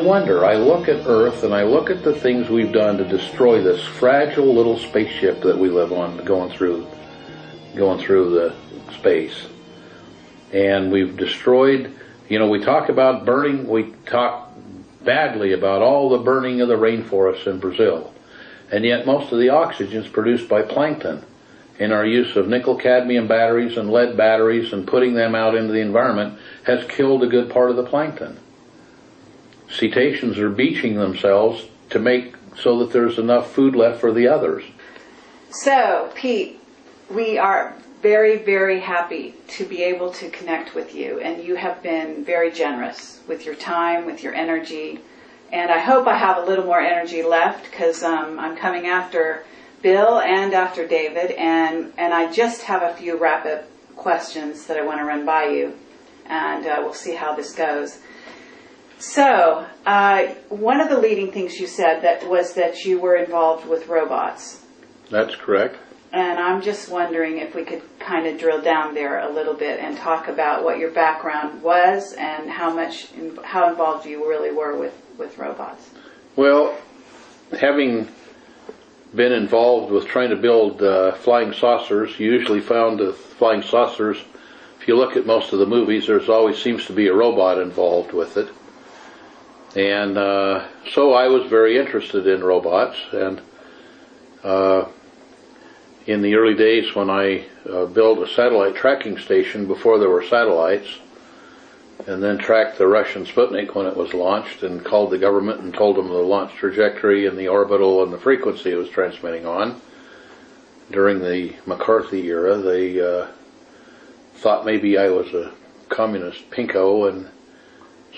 wonder, I look at Earth and I look at the things we've done to destroy this fragile little spaceship that we live on, going through the space. And we've destroyed, we talk about burning, we talk badly about all the burning of the rainforests in Brazil. And yet most of the oxygen is produced by plankton. And our use of nickel-cadmium batteries and lead batteries and putting them out into the environment has killed a good part of the plankton. Cetaceans are beaching themselves to make so that there's enough food left for the others. So, Pete, we are very, very happy to be able to connect with you, and you have been very generous with your time, with your energy, and I hope I have a little more energy left, because I'm coming after Bill and after David, and I just have a few wrap-up questions that I want to run by you, and we'll see how this goes. So, one of the leading things you said was that you were involved with robots. That's correct. And I'm just wondering if we could kind of drill down there a little bit and talk about what your background was and how involved you really were with robots. Well, having been involved with trying to build flying saucers, you usually found the flying saucers, if you look at most of the movies, there's always seems to be a robot involved with it. And so I was very interested in robots, and in the early days when I built a satellite tracking station before there were satellites, and then tracked the Russian Sputnik when it was launched, and called the government and told them the launch trajectory and the orbital and the frequency it was transmitting on. During the McCarthy era, they thought maybe I was a communist pinko, and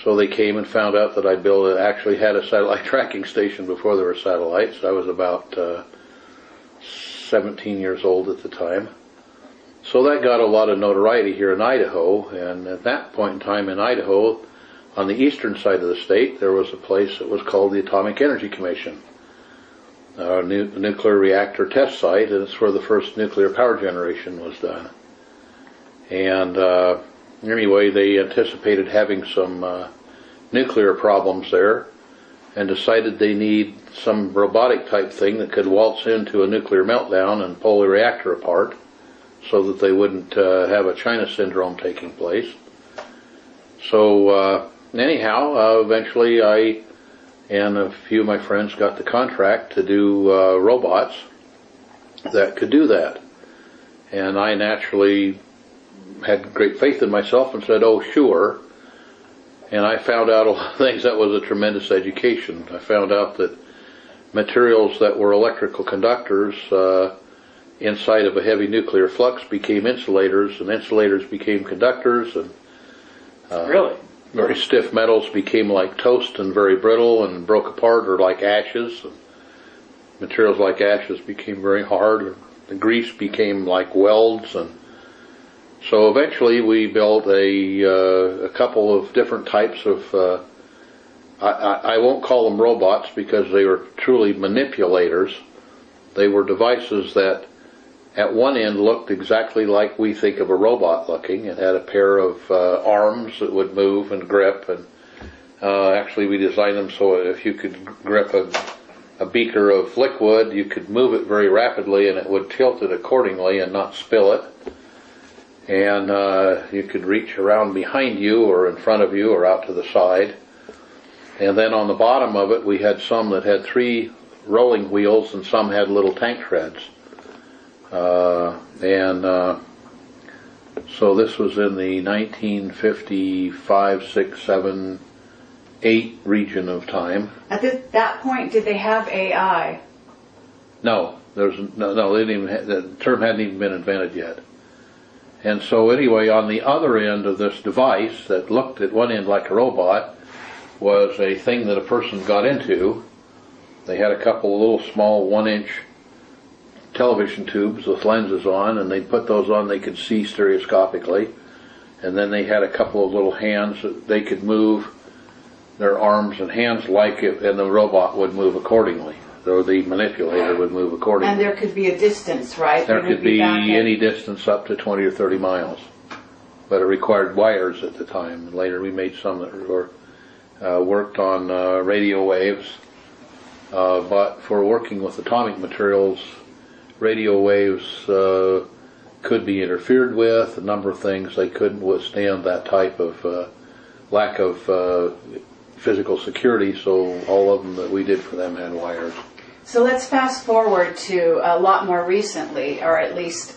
so they came and found out that I actually had a satellite tracking station before there were satellites. I was about 17 years old at the time. So that got a lot of notoriety here in Idaho, and at that point in time in Idaho, on the eastern side of the state, there was a place that was called the Atomic Energy Commission, a nuclear reactor test site, and it's where the first nuclear power generation was done. And anyway, they anticipated having some nuclear problems there, and decided they need some robotic type thing that could waltz into a nuclear meltdown and pull the reactor apart so that they wouldn't have a China syndrome taking place. So anyhow, eventually I and a few of my friends got the contract to do robots that could do that. And I naturally had great faith in myself and said, oh, sure. And I found out a lot of things. That was a tremendous education. I found out that materials that were electrical conductors inside of a heavy nuclear flux became insulators, and insulators became conductors, and really? Very stiff metals became like toast and very brittle and broke apart, or like ashes. And materials like ashes became very hard. The grease became like welds, and so eventually we built a couple of different types of, I won't call them robots because they were truly manipulators. They were devices that at one end looked exactly like we think of a robot looking. It had a pair of arms that would move and grip, and actually we designed them so if you could grip a beaker of liquid, you could move it very rapidly and it would tilt it accordingly and not spill it. And you could reach around behind you or in front of you or out to the side. And then on the bottom of it we had some that had 3 rolling wheels and some had little tank treads. So this was in the 1955, 6, 7, 8 region of time. At that point, did they have AI? No, they didn't even the term hadn't even been invented yet. And so anyway, on the other end of this device that looked at one end like a robot was a thing that a person got into. They had a couple of little small 1-inch television tubes with lenses on, and they'd put those on, they could see stereoscopically. And then they had a couple of little hands that they could move their arms and hands like it, and the robot would move accordingly. Or the manipulator would move accordingly. And there could be a distance, right? There could be any distance up to 20 or 30 miles. But it required wires at the time. And later we made some that were worked on radio waves, but for working with atomic materials, radio waves could be interfered with, a number of things. They couldn't withstand that type of lack of physical security, so all of them that we did for them had wires. So let's fast forward to a lot more recently, or at least,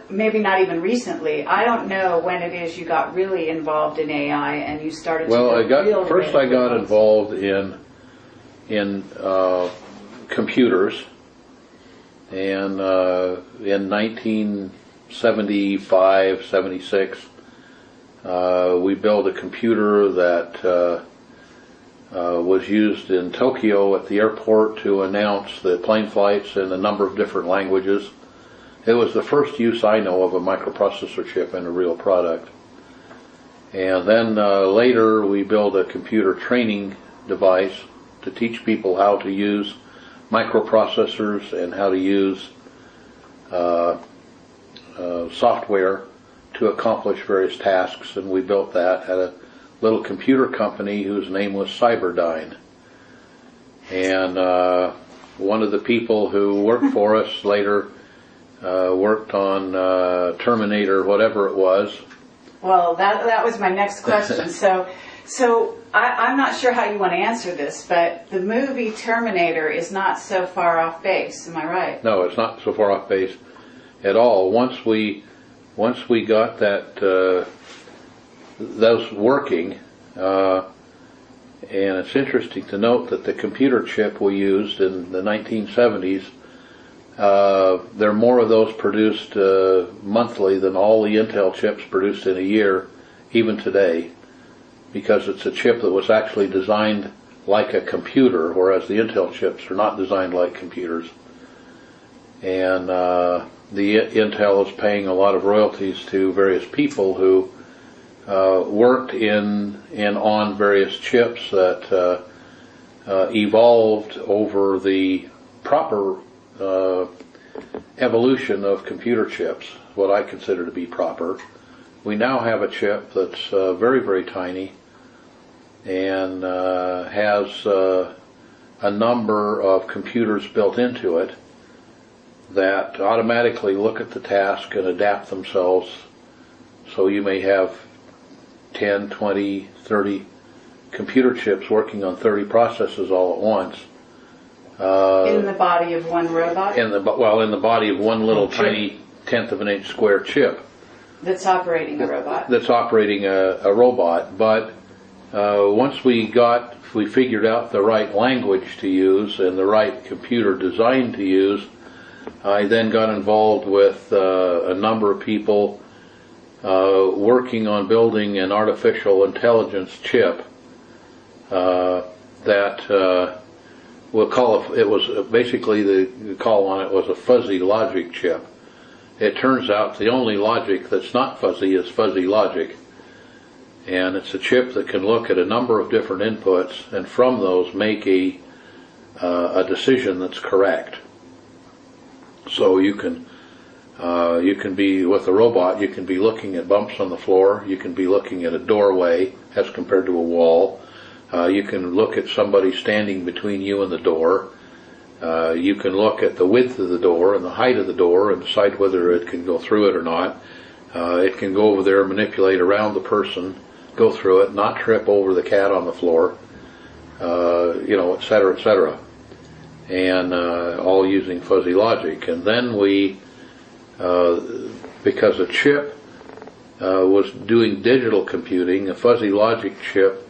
maybe not even recently. I don't know when it is you got really involved in AI and you started to I got involved in computers, and in 1975, 76, we built a computer that was used in Tokyo at the airport to announce the plane flights in a number of different languages. It was the first use I know of a microprocessor chip in a real product. And then later we built a computer training device to teach people how to use microprocessors and how to use software to accomplish various tasks, and we built that at a little computer company whose name was Cyberdyne. And one of the people who worked for us later worked on Terminator, whatever it was. Well, that was my next question. So I'm not sure how you want to answer this, but the movie Terminator is not so far off base. Am I right? No, it's not so far off base at all. Once we got those working, and it's interesting to note that the computer chip we used in the 1970s, there are more of those produced monthly than all the Intel chips produced in a year, even today, because it's a chip that was actually designed like a computer, whereas the Intel chips are not designed like computers. And the Intel is paying a lot of royalties to various people who worked in on various chips that evolved over the proper evolution of computer chips, what I consider to be proper. We now have a chip that's very, very tiny and has a number of computers built into it that automatically look at the task and adapt themselves. So you may have 10, 20, 30 computer chips working on 30 processes all at once. In the body of one robot? In the body of one little tiny 1/10 of an inch square chip. That's operating a robot. That's operating a robot. But once we figured out the right language to use and the right computer design to use, I then got involved with a number of people working on building an artificial intelligence chip that we'll call it was basically the call on it was a fuzzy logic chip. It turns out the only logic that's not fuzzy is fuzzy logic. And it's a chip that can look at a number of different inputs and from those make a decision that's correct. So you can be, with a robot, you can be looking at bumps on the floor, you can be looking at a doorway as compared to a wall, you can look at somebody standing between you and the door, you can look at the width of the door and the height of the door and decide whether it can go through it or not. It can go over there, manipulate around the person, go through it, not trip over the cat on the floor, et cetera, et cetera. And all using fuzzy logic. And then we, because a chip was doing digital computing, a fuzzy logic chip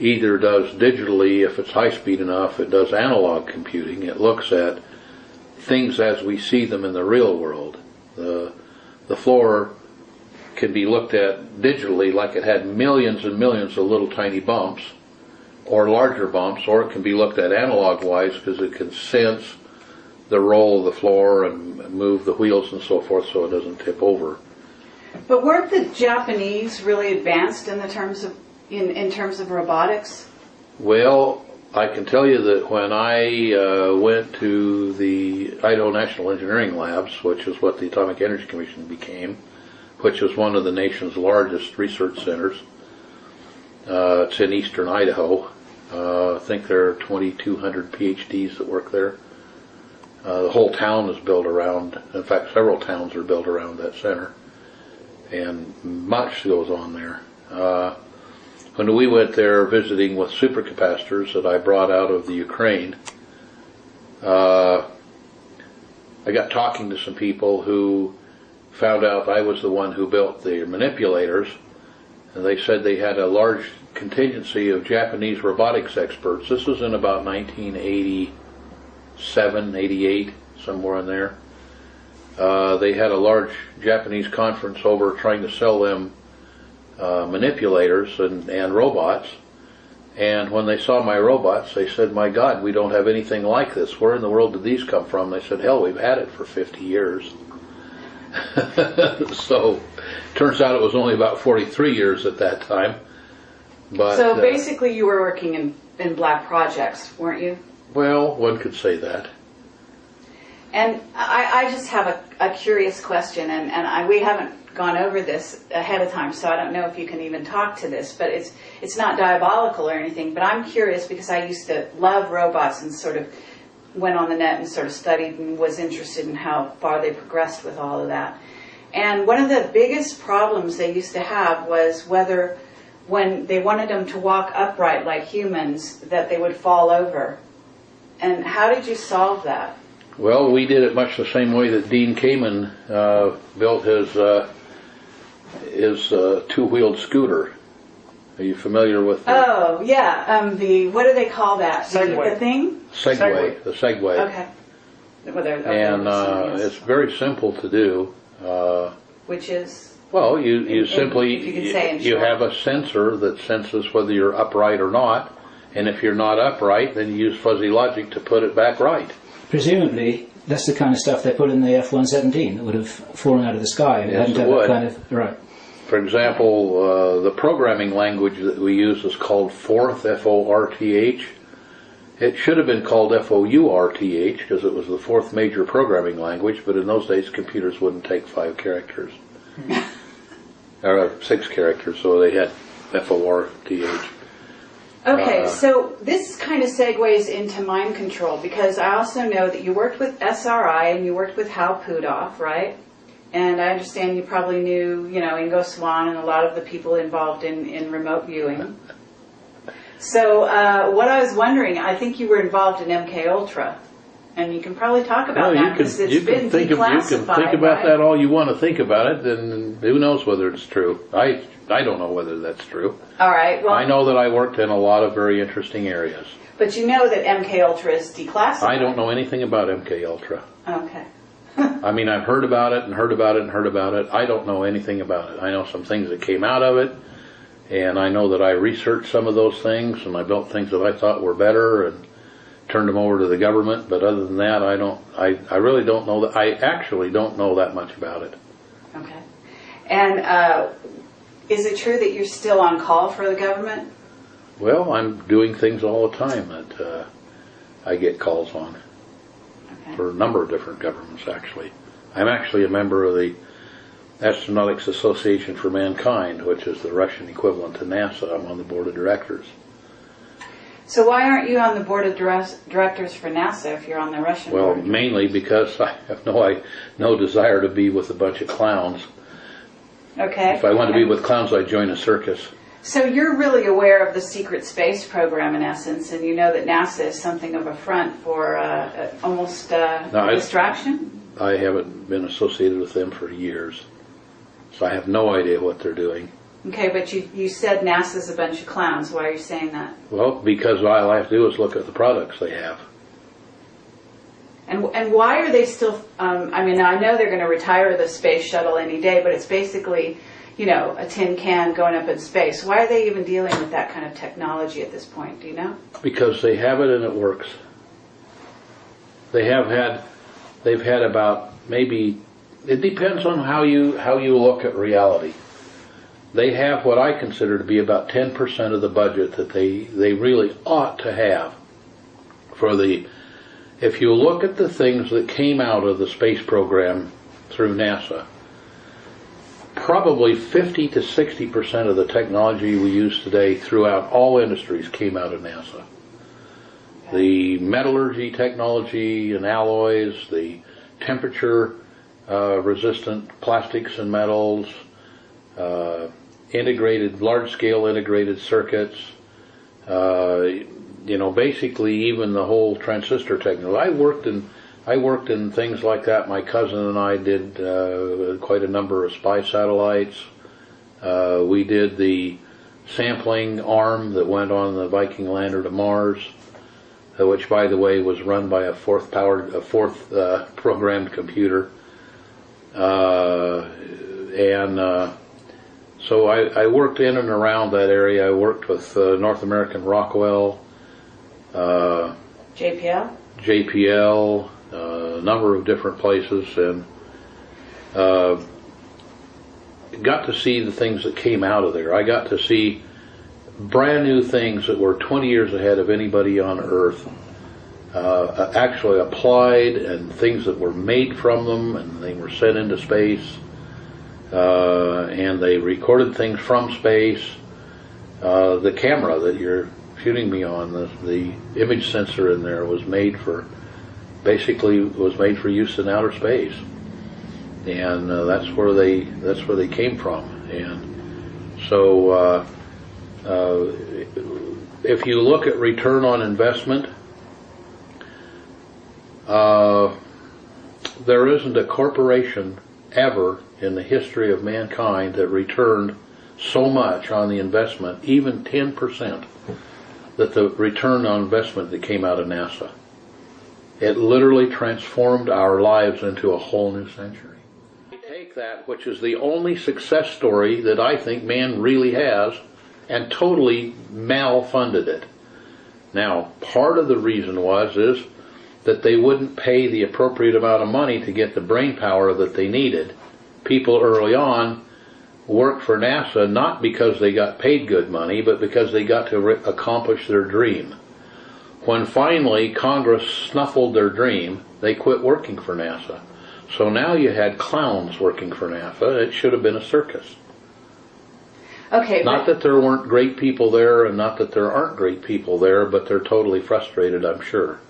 either does digitally, if it's high speed enough, it does analog computing. It looks at things as we see them in the real world. The floor can be looked at digitally like it had millions and millions of little tiny bumps, or larger bumps, or it can be looked at analog-wise because it can sense the roll of the floor and move the wheels and so forth so it doesn't tip over. But weren't the Japanese really advanced in terms of robotics? Well, I can tell you that when I went to the Idaho National Engineering Labs, which is what the Atomic Energy Commission became, which is one of the nation's largest research centers, It's in eastern Idaho. I think there are 2,200 PhDs that work there. The whole town is built around, in fact several towns are built around that center, and much goes on there. When we went there visiting with supercapacitors that I brought out of the Ukraine, I got talking to some people who found out I was the one who built the manipulators, and they said they had a large contingency of Japanese robotics experts. This was in about 1987, 88, somewhere in there. They had a large Japanese conference over trying to sell them manipulators and robots, and when they saw my robots they said, "My God, we don't have anything like this. Where in the world did these come from?" They said, "Hell, we've had it for 50 years." So turns out it was only about 43 years at that time. But so basically you were working in black projects, weren't you? Well, one could say that. And I just have a curious question, and we haven't gone over this ahead of time, so I don't know if you can even talk to this, but it's not diabolical or anything, but I'm curious because I used to love robots and sort of went on the net and sort of studied and was interested in how far they progressed with all of that. And one of the biggest problems they used to have was whether when they wanted them to walk upright like humans, that they would fall over. And how did you solve that? Well, we did it much the same way that Dean Kamen built his two-wheeled scooter. Are you familiar with the... Oh, yeah. What do they call that? Segway. The thing? Segway. The Segway. Okay. And it's very simple to do. Which is? Well, you simply, if you could say in you short. have a sensor that senses whether you're upright or not, and if you're not upright, then you use fuzzy logic to put it back right. Presumably, that's the kind of stuff they put in the F-117 that would have fallen out of the sky. Yes, it would. For example, the programming language that we use is called Forth, F-O-R-T-H. It should have been called F-O-U-R-T-H because it was the fourth major programming language, but in those days computers wouldn't take 5 characters. Or 6 characters, so they had F-O-R-T-H. Okay, so this kind of segues into mind control, because I also know that you worked with SRI and you worked with Hal Puthoff, right? And I understand you probably knew, Ingo Swann and a lot of the people involved in remote viewing. So what I was wondering, I think you were involved in MK Ultra, and you can probably talk about that because it's been declassified. You can think about that all you want to think about it, and who knows whether it's true. I don't know whether that's true. All right. Well, I know that I worked in a lot of very interesting areas. But you know that MK Ultra is declassified. I don't know anything about MK Ultra. Okay. I mean, I've heard about it and heard about it and heard about it. I don't know anything about it. I know some things that came out of it, and I know that I researched some of those things, and I built things that I thought were better and turned them over to the government. But other than that, I really don't know that. I actually don't know that much about it. Okay. And is it true that you're still on call for the government? Well, I'm doing things all the time that I get calls on. Okay. For a number of different governments, actually. I'm actually a member of the Astronautics Association for Mankind, which is the Russian equivalent to NASA. I'm on the board of directors. So why aren't you on the board of directors for NASA if you're on the Russian board? Well, mainly because I have no desire to be with a bunch of clowns. Okay. If I wanted to be with clowns, I'd join a circus. So you're really aware of the secret space program in essence, and you know that NASA is something of a front for almost distraction? I haven't been associated with them for years, so I have no idea what they're doing. Okay, but you said NASA's a bunch of clowns. Why are you saying that? Well, because all I have to do is look at the products they have. And why are they still, I mean, I know they're going to retire the space shuttle any day, but it's basically, a tin can going up in space. Why are they even dealing with that kind of technology at this point? Do you know? Because they have it and it works. They've had about maybe, it depends on how you look at reality. They have what I consider to be about 10% of the budget that they really ought to have for the. If you look at the things that came out of the space program through NASA, probably 50 to 60% of the technology we use today throughout all industries came out of NASA. The metallurgy technology and alloys, the temperature resistant plastics and metals, large-scale integrated circuits, basically even the whole transistor technology. I worked in things like that. My cousin and I did quite a number of spy satellites. We did the sampling arm that went on the Viking lander to Mars, which, by the way, was run by a fourth programmed computer. So I worked in and around that area. I worked with North American Rockwell, JPL, a number of different places, and got to see the things that came out of there. I got to see brand new things that were 20 years ahead of anybody on Earth actually applied, and things that were made from them, and they were sent into space, and they recorded things from space. The camera that you're shooting me on, the image sensor in there was made for use in outer space, and that's where they came from. And so if you look at return on investment, there isn't a corporation ever in the history of mankind that returned so much on the investment, even 10%, that the return on investment that came out of NASA. It literally transformed our lives into a whole new century. Take that, which is the only success story that I think man really has, and totally malfunded it. Now, part of the reason is that they wouldn't pay the appropriate amount of money to get the brain power that they needed. People early on worked for NASA not because they got paid good money, but because they got to accomplish their dream. When finally Congress snuffled their dream, they quit working for NASA. So now you had clowns working for NASA. It should have been a circus. Okay. Not that there weren't great people there, and not that there aren't great people there, but they're totally frustrated, I'm sure.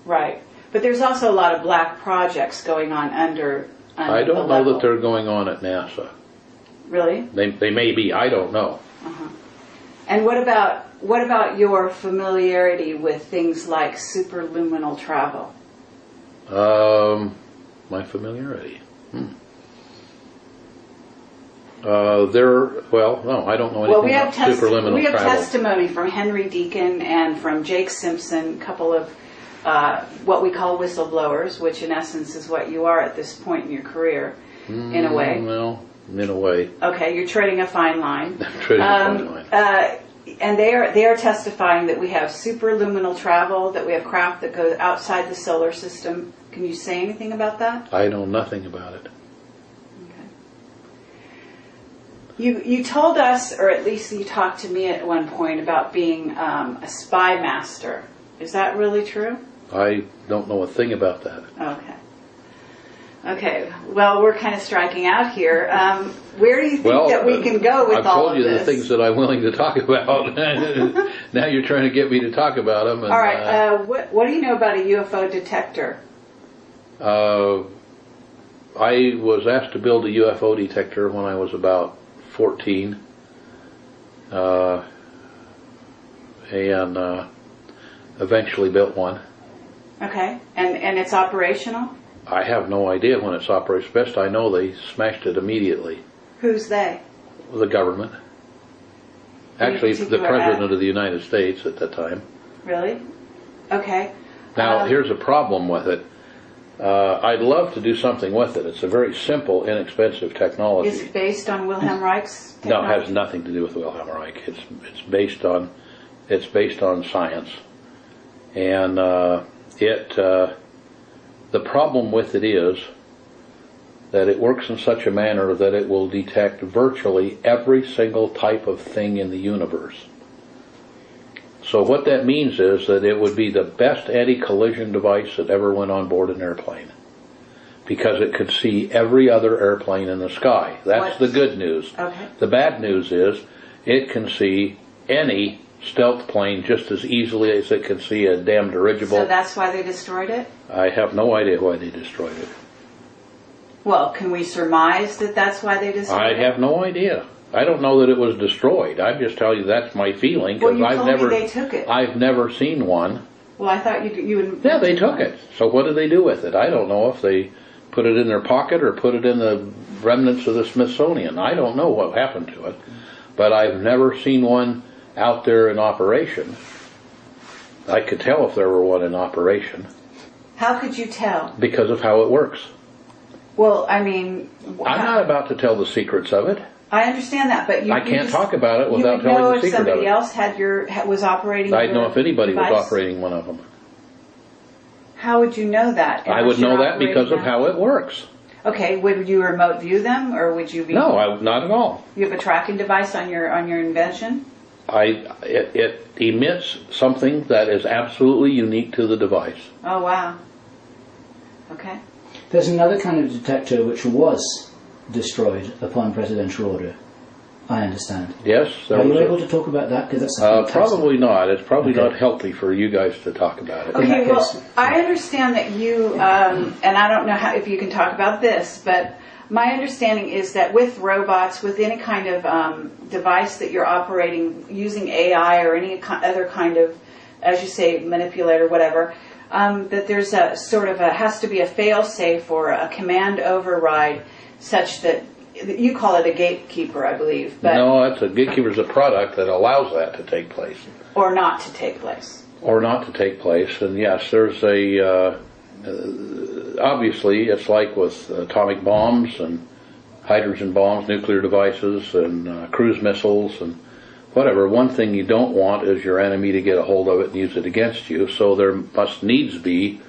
Right. But there's also a lot of black projects going on under I don't know that they're going on at NASA. Really? They may be. I don't know. Uh-huh. And what about your familiarity with things like superluminal travel? My familiarity. No, I don't know anything about superluminal travel. We have testimony from Henry Deacon and from Jake Simpson, a couple of what we call whistleblowers, which in essence is what you are at this point in your career, in a way. Well, in a way. Okay, you're treading a fine line. I'm treading a fine line. And they are testifying that we have superluminal travel, that we have craft that goes outside the solar system. Can you say anything about that? I know nothing about it. Okay. You told us, or at least you talked to me at one point, about being a spy master. Is that really true? I don't know a thing about that. Okay. Okay. Well, we're kind of striking out here. Where do you think that we can go with all of this? I've told you the things that I'm willing to talk about. Now you're trying to get me to talk about them. And, all right. What do you know about a UFO detector? I was asked to build a UFO detector when I was about 14. And eventually built one. Okay. And it's operational? I have no idea when it's operational. Best I know, they smashed it immediately. Who's they? The government. Actually, the President of the United States at that time. Really? Okay. Now, here's a problem with it. I'd love to do something with it. It's a very simple, inexpensive technology. Is it based on Wilhelm Reich's technology? No, it has nothing to do with Wilhelm Reich. It's based on science, and the problem with it is that it works in such a manner that it will detect virtually every single type of thing in the universe. So what that means is that it would be the best anti-collision device that ever went on board an airplane. because it could see every other airplane in the sky. That's the good news. Okay. The bad news is it can see any stealth plane just as easily as it can see a damn dirigible. So that's why they destroyed it? I have no idea why they destroyed it. Well, can we surmise that that's why they destroyed it? I have no idea. I don't know that it was destroyed. I'm just telling you that's my feeling, Well, because you I've told never me they took it. I've never seen one. Well, I thought you would... Yeah, they took it. So what did they do with it? I don't know if they put it in their pocket or put it in the remnants of the Smithsonian. I don't know what happened to it. But I've never seen one out there in operation. I could tell if there were one in operation. How could you tell? Because of how it works. Well, I mean... I'm not about to tell the secrets of it. I understand that, but I can't talk about it without telling the secret of it. You would know if somebody else was operating I'd know if anybody device? was operating one of them. How would you know that? I would know that because of how it works. Okay, would you remote view them, or would you be... No, not at all. You have a tracking device on your invention? It emits something that is absolutely unique to the device. Oh, wow. Okay. There's another kind of detector which was destroyed upon presidential order, I understand. Yes. Are you able to talk about that? Because that's fantastic. Probably not. It's probably not healthy for you guys to talk about it. Okay, well, I understand that you, and I don't know if you can talk about this, but my understanding is that with robots, with any kind of device that you're operating using AI or any other kind of, as you say, manipulator, whatever, that there's a sort of has to be a fail-safe or a command override such that, you call it a gatekeeper, I believe. But no, a gatekeeper's a product that allows that to take place. Or not to take place. Or not to take place. And yes, there's obviously, it's like with atomic bombs and hydrogen bombs, nuclear devices, and cruise missiles, and whatever. One thing you don't want is your enemy to get a hold of it and use it against you, so there must needs be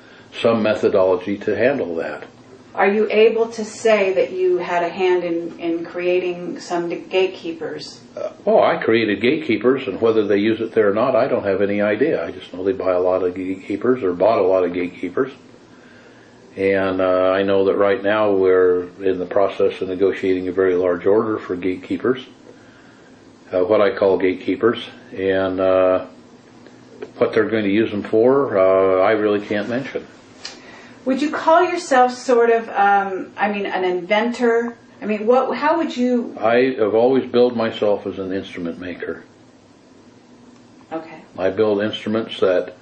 some methodology to handle that. Are you able to say that you had a hand in creating some gatekeepers? I created gatekeepers, and whether they use it there or not, I don't have any idea. I just know they buy a lot of gatekeepers, or bought a lot of gatekeepers. And I know that right now we're in the process of negotiating a very large order for gatekeepers, what I call gatekeepers, and what they're going to use them for, I really can't mention. Would you call yourself sort of, an inventor? I mean, how would you... I have always billed myself as an instrument maker. Okay. I build instruments that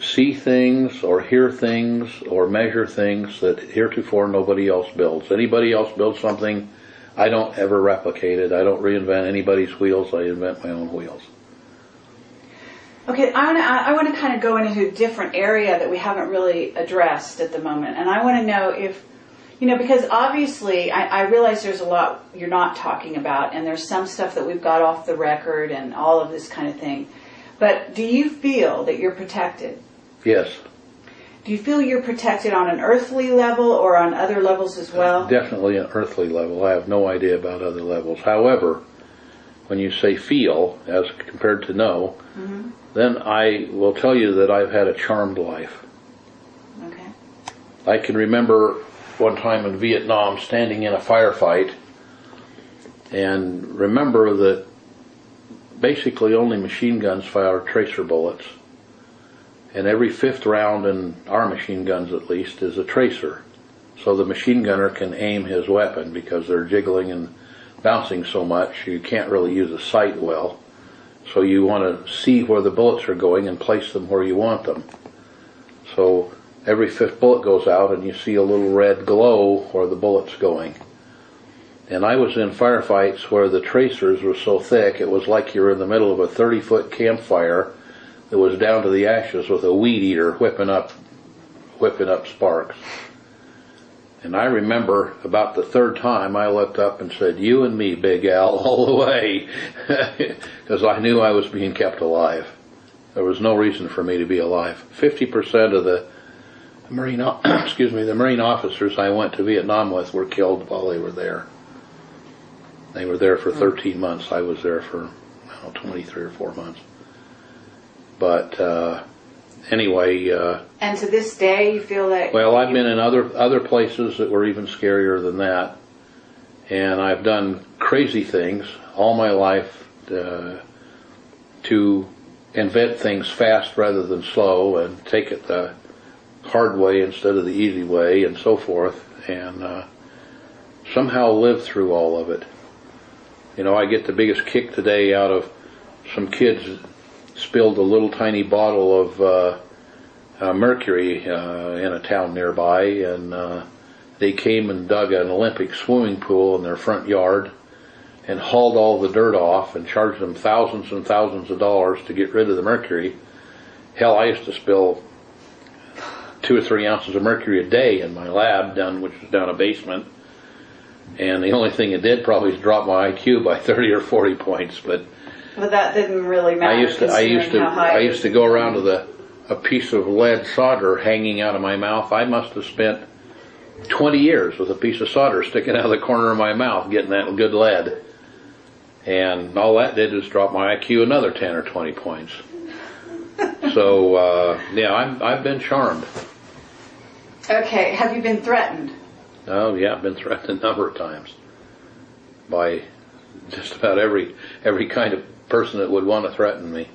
see things or hear things or measure things that heretofore nobody else builds. Anybody else builds something, I don't ever replicate it. I don't reinvent anybody's wheels. I invent my own wheels. Okay, I want to kind of go into a different area that we haven't really addressed at the moment. And I want to know if, because obviously I realize there's a lot you're not talking about, and there's some stuff that we've got off the record and all of this kind of thing. But do you feel that you're protected? Yes. Do you feel you're protected on an earthly level or on other levels as well? Definitely an earthly level. I have no idea about other levels. However, when you say feel, as compared to know, then I will tell you that I've had a charmed life. Okay. I can remember one time in Vietnam standing in a firefight and remember that basically only machine guns fire tracer bullets. And every fifth round in our machine guns, at least, is a tracer. So the machine gunner can aim his weapon because they're jiggling and bouncing so much, you can't really use a sight well. So you want to see where the bullets are going and place them where you want them. So every fifth bullet goes out and you see a little red glow where the bullet's going. And I was in firefights where the tracers were so thick it was like you were in the middle of a 30-foot campfire that was down to the ashes with a weed eater whipping up sparks. And I remember about the third time I looked up and said, "You and me, Big Al, all the way," because I knew I was being kept alive. There was no reason for me to be alive. 50% of the Marine officers I went to Vietnam with were killed while they were there. They were there for 13 months. I was there for 23 or 4 months. But anyway. And to this day, you feel that... Well, I've been in other places that were even scarier than that. And I've done crazy things all my life to invent things fast rather than slow and take it the hard way instead of the easy way and so forth. And somehow live through all of it. You know, I get the biggest kick today out of some kids spilled a little tiny bottle of mercury in a town nearby, and they came and dug an Olympic swimming pool in their front yard and hauled all the dirt off and charged them thousands and thousands of dollars to get rid of the mercury. Hell, I used to spill 2 or 3 ounces of mercury a day in my lab, which was down a basement. And the only thing it did probably is drop my IQ by 30 or 40 points. But that didn't really matter. I used to go around with a piece of lead solder hanging out of my mouth. I must have spent 20 years with a piece of solder sticking out of the corner of my mouth getting that good lead. And all that did was drop my IQ another 10 or 20 points. So, yeah, I've been charmed. Okay, have you been threatened? Oh, yeah, I've been threatened a number of times by just about every kind of person that would want to threaten me.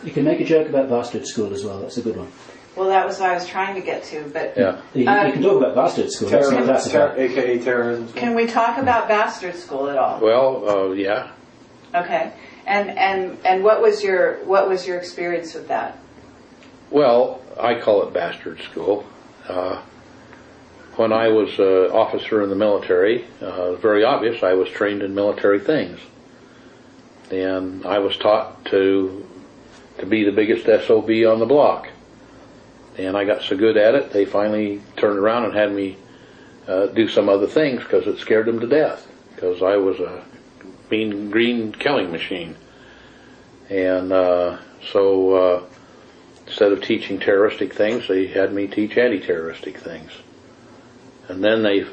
You can make a joke about bastard school as well. That's a good one. Well, that was what I was trying to get to, but... Yeah. You can talk about bastard school. That's not classified. A.k.a. terrorism. Can we talk about bastard school at all? Well, yeah. Okay. And what was your experience with that? Well, I call it bastard school. When I was an officer in the military, it was very obvious I was trained in military things. And I was taught to be the biggest SOB on the block. And I got so good at it, they finally turned around and had me do some other things because it scared them to death. Because I was a mean green killing machine. And so instead of teaching terroristic things, they had me teach anti-terroristic things. And then they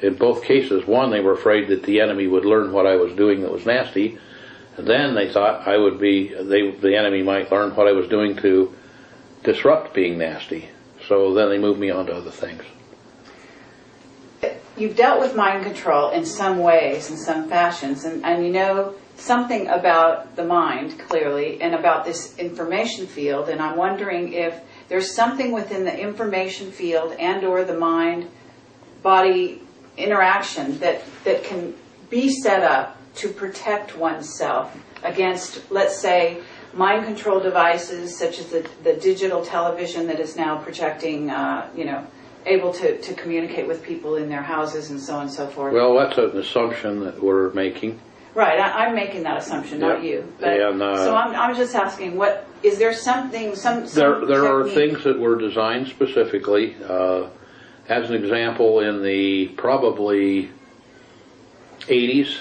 in both cases, one, they were afraid that the enemy would learn what I was doing that was nasty. And then they thought the enemy might learn what I was doing to disrupt being nasty. So then they moved me on to other things. You've dealt with mind control in some ways, in some fashions, and you know something about the mind, clearly, and about this information field, and I'm wondering if there's something within the information field and or the mind-body interaction that can be set up to protect oneself against, let's say, mind control devices such as the digital television that is now projecting, able to communicate with people in their houses and so on and so forth. Well, that's an assumption that we're making. Right, I'm making that assumption, not you. But, so I'm just asking, what is there something? There are things that were designed specifically. As an example, in the probably 80s,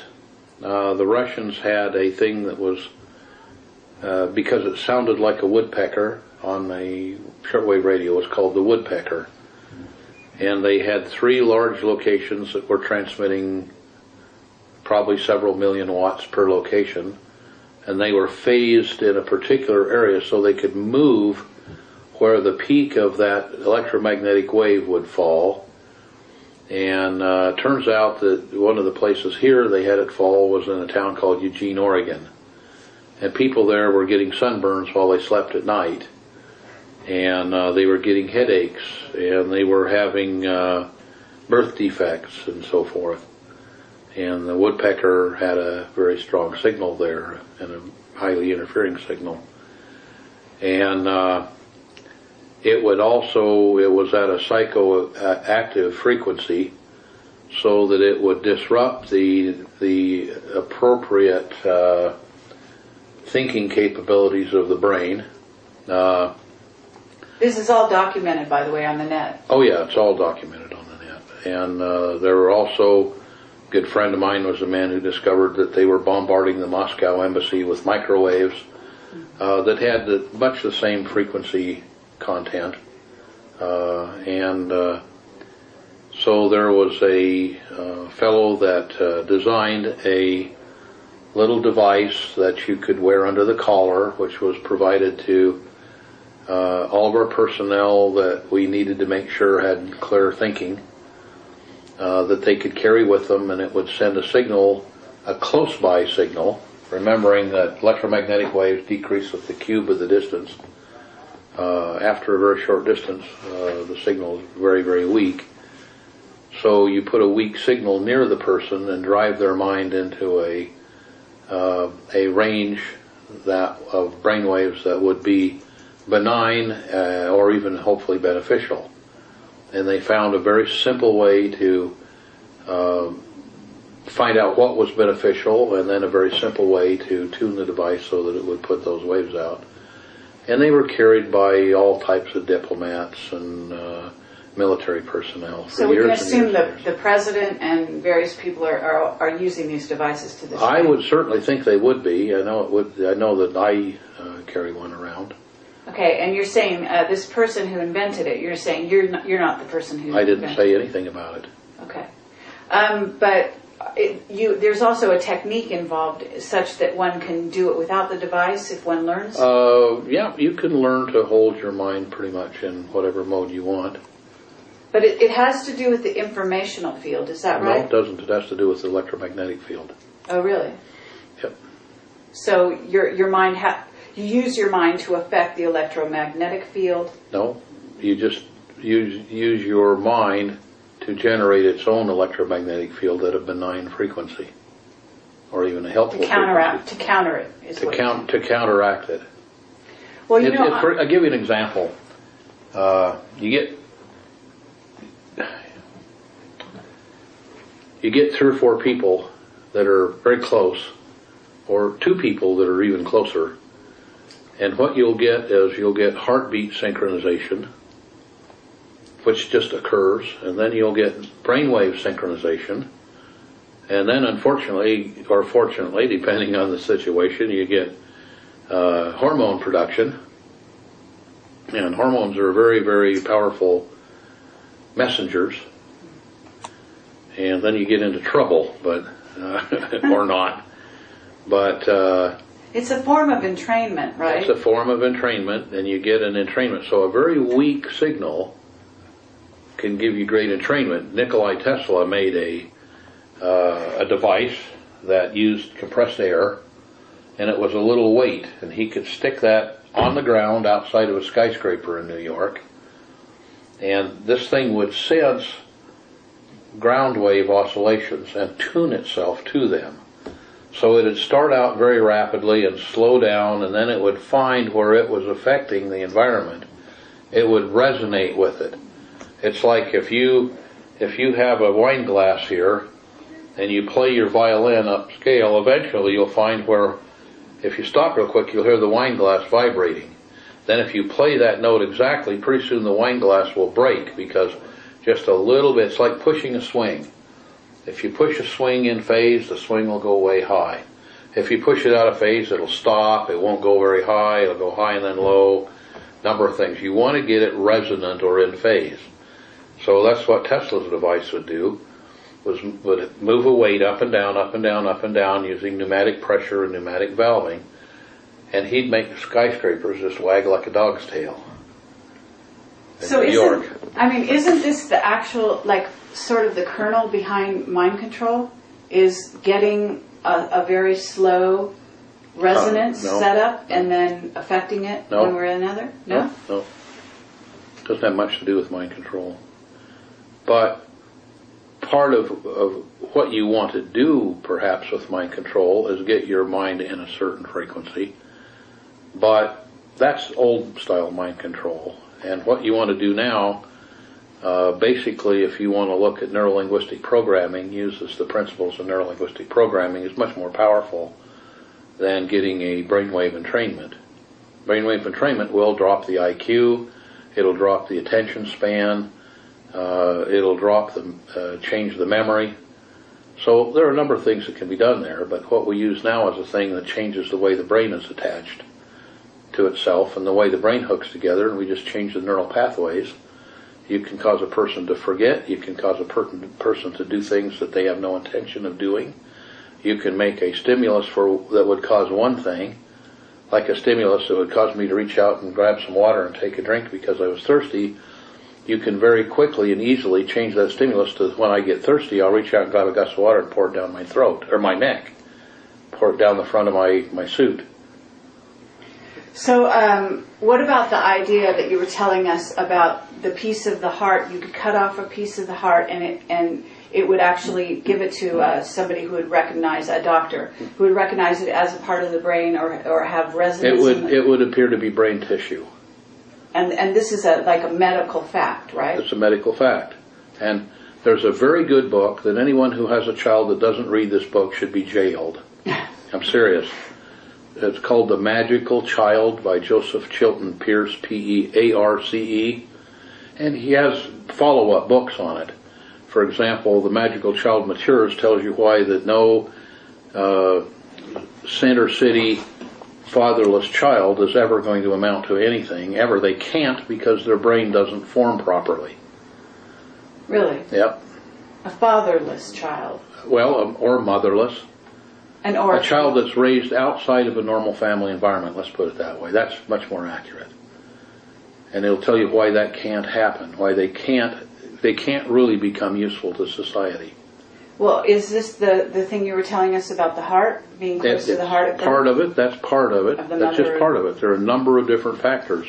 the Russians had a thing that was because it sounded like a woodpecker on the shortwave radio. It was called the woodpecker. And they had 3 large locations that were transmitting probably several million watts per location. And they were phased in a particular area so they could move where the peak of that electromagnetic wave would fall. And it turns out that one of the places here they had it fall was in a town called Eugene, Oregon. And people there were getting sunburns while they slept at night. And they were getting headaches, and they were having birth defects and so forth. And the woodpecker had a very strong signal there, and a highly interfering signal. And it was at a psychoactive frequency, so that it would disrupt the appropriate thinking capabilities of the brain. This is all documented, by the way, on the net. Oh yeah, it's all documented on the net. And there were also, a good friend of mine was a man who discovered that they were bombarding the Moscow embassy with microwaves that had much the same frequency content. So there was a fellow that designed a little device that you could wear under the collar, which was provided to all of our personnel that we needed to make sure had clear thinking, that they could carry with them, and it would send a signal, a close-by signal, remembering that electromagnetic waves decrease with the cube of the distance. After a very short distance, the signal is very, very weak. So you put a weak signal near the person and drive their mind into a range of brainwaves that would be benign or even hopefully beneficial. And they found a very simple way to find out what was beneficial, and then a very simple way to tune the device so that it would put those waves out. And they were carried by all types of diplomats and military personnel. So we can assume that the president and various people are using these devices to this day? I would certainly think they would be. I know it would. I know that I carry one around. Okay, and you're saying this person who invented it, you're saying you're not the person who I didn't say anything about it. Okay. But there's also a technique involved such that one can do it without the device if one learns? Yeah, you can learn to hold your mind pretty much in whatever mode you want. But it has to do with the informational field, is that right? No, it doesn't. It has to do with the electromagnetic field. Oh, really? Yep. So your mind, you use your mind to affect the electromagnetic field? No, you just use your mind to generate its own electromagnetic field at a benign frequency, or even a helpful frequency. To counter it is to counteract it. Well, I'll give you an example. You get 3 or 4 people that are very close, or 2 people that are even closer, and what you'll get is you'll get heartbeat synchronization, which just occurs, and then you'll get brainwave synchronization, and then unfortunately, or fortunately, depending on the situation, you get hormone production, and hormones are very, very powerful messengers, and then you get into trouble, but or not, but it's a form of entrainment, right? It's a form of entrainment, and you get an entrainment. So a very weak signal can give you great entrainment. Nikola Tesla made a device that used compressed air, and it was a little weight, and he could stick that on the ground outside of a skyscraper in New York, and this thing would sense ground wave oscillations and tune itself to them. So it would start out very rapidly and slow down, and then it would find where it was affecting the environment. It would resonate with it. It's like if you have a wine glass here and you play your violin upscale, eventually you'll find where, if you stop real quick, you'll hear the wine glass vibrating. Then if you play that note exactly, pretty soon the wine glass will break, because just a little bit, it's like pushing a swing. If you push a swing in phase, the swing will go way high. If you push it out of phase, it'll stop. It won't go very high. It'll go high and then low. Number of things. You want to get it resonant or in phase. So that's what Tesla's device would do, would move a weight up and down, up and down, up and down, using pneumatic pressure and pneumatic valving. And he'd make the skyscrapers just wag like a dog's tail. So isn't this the actual, like, sort of the kernel behind mind control? Is getting a very slow resonance No. set up and then affecting it No. one way or another? No? No. Doesn't have much to do with mind control. But part of what you want to do, perhaps, with mind control is get your mind in a certain frequency. But that's old-style mind control. And what you want to do now, basically, if you want to look at neurolinguistic programming, uses the principles of neurolinguistic programming, is much more powerful than getting a brainwave entrainment. Brainwave entrainment will drop the IQ, it'll drop the attention span, it'll drop change the memory. So there are a number of things that can be done there, but what we use now is a thing that changes the way the brain is attached to itself and the way the brain hooks together, and we just change the neural pathways. You can cause a person to forget. You can cause a person to do things that they have no intention of doing. You can make a stimulus that would cause one thing, like a stimulus that would cause me to reach out and grab some water and take a drink because I was thirsty, you can very quickly and easily change that stimulus to when I get thirsty, I'll reach out and grab a glass of water and pour it down my throat, or my neck. Pour it down the front of my suit. So what about the idea that you were telling us about the piece of the heart? You could cut off a piece of the heart and it would actually give it to somebody who would recognize, a doctor, who would recognize it as a part of the brain or have resonance. It would appear to be brain tissue. And this is like a medical fact, right? It's a medical fact. And there's a very good book that anyone who has a child that doesn't read this book should be jailed. I'm serious. It's called The Magical Child by Joseph Chilton Pearce, Pearce. And he has follow-up books on it. For example, The Magical Child Matures tells you why that no center city fatherless child is ever going to amount to anything, ever. They can't because their brain doesn't form properly. Really? Yep. A fatherless child. Well, or motherless. A child that's raised outside of a normal family environment, let's put it that way. That's much more accurate. And it'll tell you why that can't happen, why they can't really become useful to society. Well, is this the thing you were telling us about the heart, being close to the heart? Part of it, that's part of it. That's just part of it. There are a number of different factors.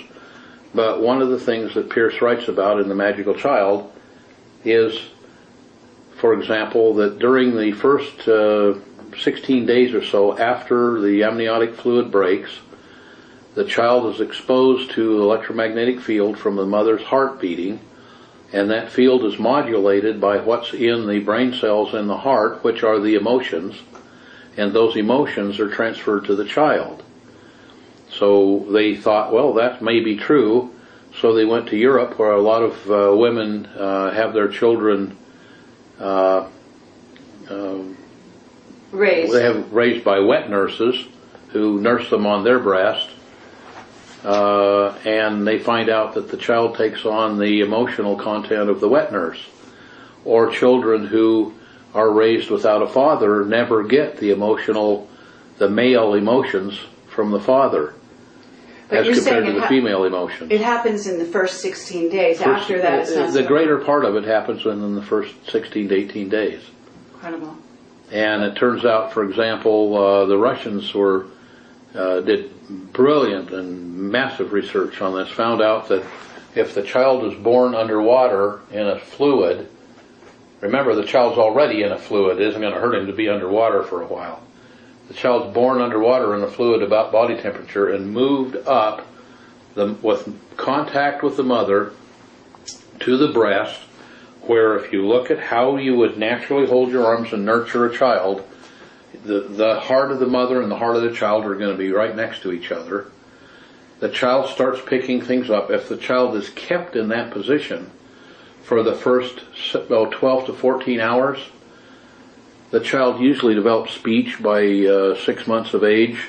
But one of the things that Pearce writes about in The Magical Child is, for example, that during the first 16 days or so after the amniotic fluid breaks, the child is exposed to the electromagnetic field from the mother's heart beating, and that field is modulated by what's in the brain cells in the heart, which are the emotions, and those emotions are transferred to the child. So they thought, well, that may be true, so they went to Europe, where a lot of women have their children raised by wet nurses who nurse them on their breast, and they find out that the child takes on the emotional content of the wet nurse. Or children who are raised without a father never get the male emotions from the father, but as compared to the female emotions. It happens in the first 16 days. After that, it's not the greater part of it happens within the first 16 to 18 days. Incredible. And it turns out, for example, the Russians did brilliant and massive research on this, found out that if the child is born underwater in a fluid, remember the child's already in a fluid, it isn't going to hurt him to be underwater for a while. The child's born underwater in a fluid about body temperature and moved up with contact with the mother to the breast, where if you look at how you would naturally hold your arms and nurture a child, the heart of the mother and the heart of the child are going to be right next to each other. The child starts picking things up. If the child is kept in that position for the first 12 to 14 hours, the child usually develops speech by 6 months of age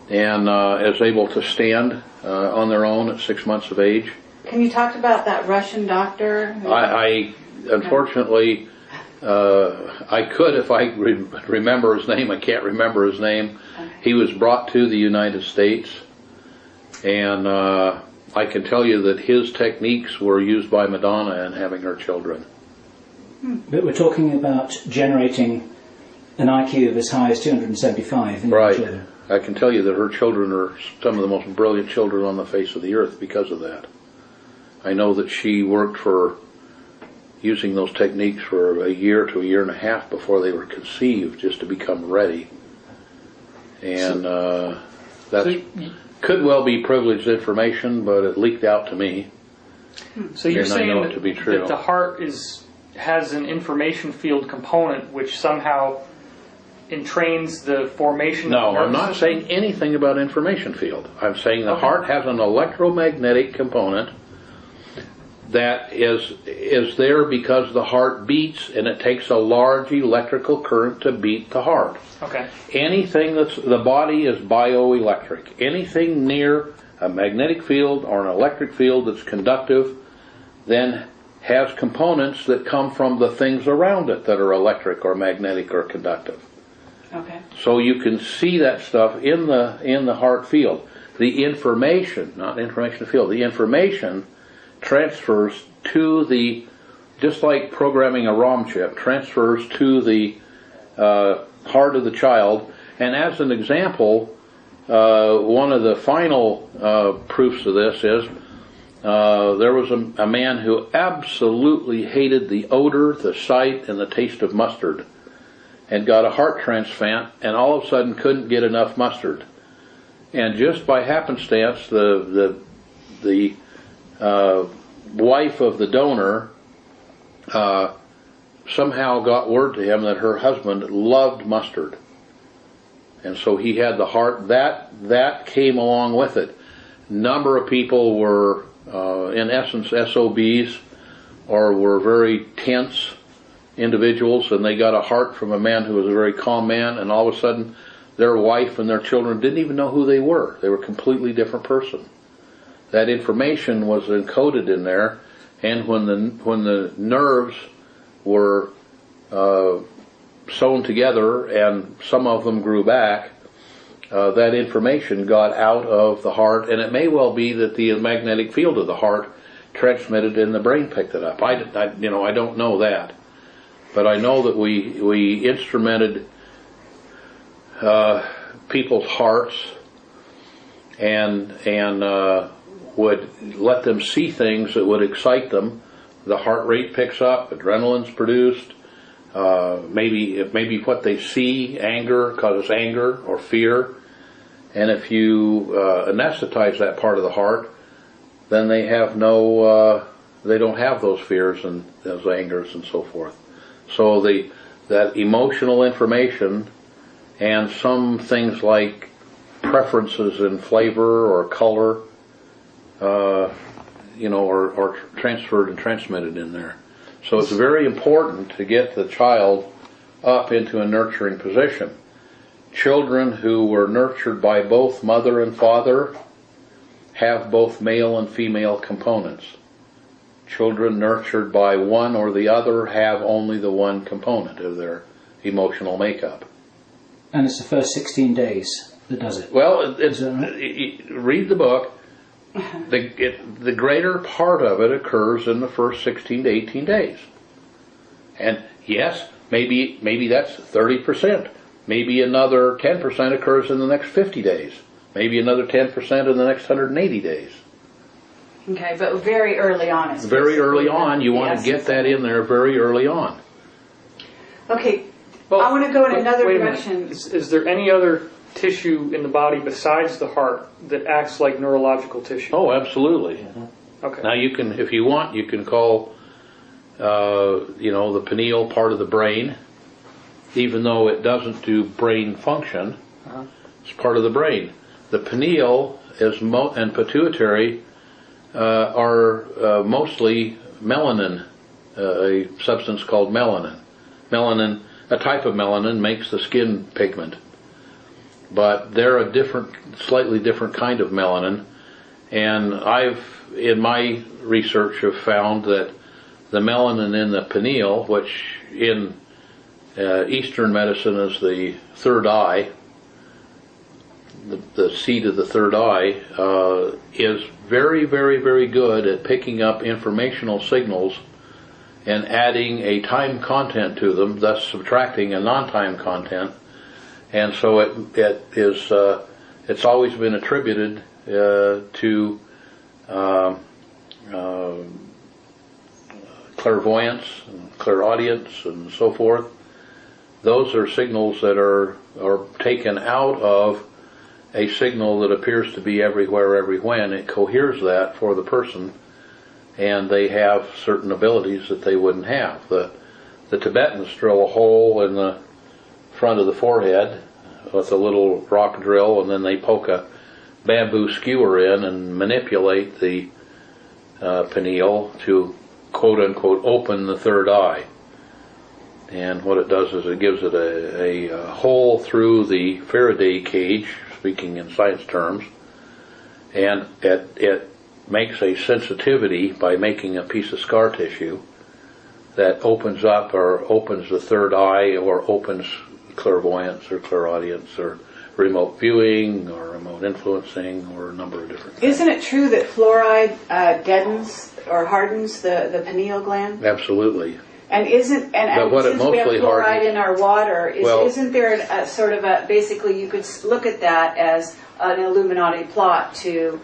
and is able to stand on their own at 6 months of age. Can you talk about that Russian doctor? I unfortunately, I could if I remember his name. I can't remember his name. Okay. He was brought to the United States, and I can tell you that his techniques were used by Madonna in having her children. But we're talking about generating an IQ of as high as 275 in right. children. I can tell you that her children are some of the most brilliant children on the face of the earth because of that. I know that she worked for using those techniques for a year to a year and a half before they were conceived, just to become ready. And that could well be privileged information, but it leaked out to me. So you're saying that the heart has an information field component which somehow entrains the formation of the nervous I'm not system? saying anything about information field. I'm saying the heart has an electromagnetic component that is there because the heart beats, and it takes a large electrical current to beat the heart. Okay. Anything the body is bioelectric. Anything near a magnetic field or an electric field that's conductive then has components that come from the things around it that are electric or magnetic or conductive. Okay. So you can see that stuff in the heart field. The information, not information field, the information transfers to the, just like programming a ROM chip, transfers to the heart of the child. And as an example, one of the final proofs of this is there was a man who absolutely hated the odor, the sight, and the taste of mustard, and got a heart transplant, and all of a sudden couldn't get enough mustard. And just by happenstance, the wife of the donor somehow got word to him that her husband loved mustard, and so he had the heart. That came along with it. Number of people were, in essence, SOBs, or were very tense individuals, and they got a heart from a man who was a very calm man, and all of a sudden their wife and their children didn't even know who they were. They were a completely different person. That information was encoded in there, and when the nerves were sewn together and some of them grew back, that information got out of the heart, and it may well be that the magnetic field of the heart transmitted and the brain picked it up. I don't know that. But I know that we instrumented people's hearts and would let them see things that would excite them. The heart rate picks up, adrenaline's produced. Maybe what they see, anger, causes anger or fear. And if you anesthetize that part of the heart, then they have they don't have those fears and those angers and so forth. So that emotional information and some things like preferences in flavor or color, are transferred and transmitted in there. So it's very important to get the child up into a nurturing position. Children who were nurtured by both mother and father have both male and female components. Children nurtured by one or the other have only the one component of their emotional makeup. And it's the first 16 days that does it? Well, read the book. The greater part of it occurs in the first 16 to 18 days. And yes, maybe that's 30%. Maybe another 10% occurs in the next 50 days. Maybe another 10% in the next 180 days. Okay, but very early on. Very early on, you want to get that in there very early on. Okay, Well, I want to go in another wait direction. Is there any other tissue in the body besides the heart that acts like neurological tissue? Oh, absolutely. Mm-hmm. Okay. Now you can, if you want, you can call, the pineal part of the brain, even though it doesn't do brain function. Uh-huh. It's part of the brain. The pineal and pituitary are mostly melanin, a substance called melanin. Melanin, a type of melanin, makes the skin pigment. But they're a slightly different kind of melanin. And I've, in my research, have found that the melanin in the pineal, which in Eastern medicine is the third eye, the seat of the third eye, is very, very, very good at picking up informational signals and adding a time content to them, thus subtracting a non-time content. And so it's always been attributed to clairvoyance and clairaudience and so forth. Those are signals that are taken out of a signal that appears to be everywhere, every when. It coheres that for the person, and they have certain abilities that they wouldn't have. The Tibetans drill a hole in the front of the forehead with a little rock drill, and then they poke a bamboo skewer in and manipulate the pineal to quote-unquote open the third eye. And what it does is it gives it a hole through the Faraday cage, speaking in science terms, and it makes a sensitivity by making a piece of scar tissue that opens up or opens the third eye or opens clairvoyance or clairaudience or remote viewing or remote influencing or a number of different things. Isn't it true that fluoride deadens or hardens the pineal gland? Absolutely. And isn't and what it since we have mostly fluoride hardens- in our water, Well- isn't there a sort of a basically you could look at that as an Illuminati plot to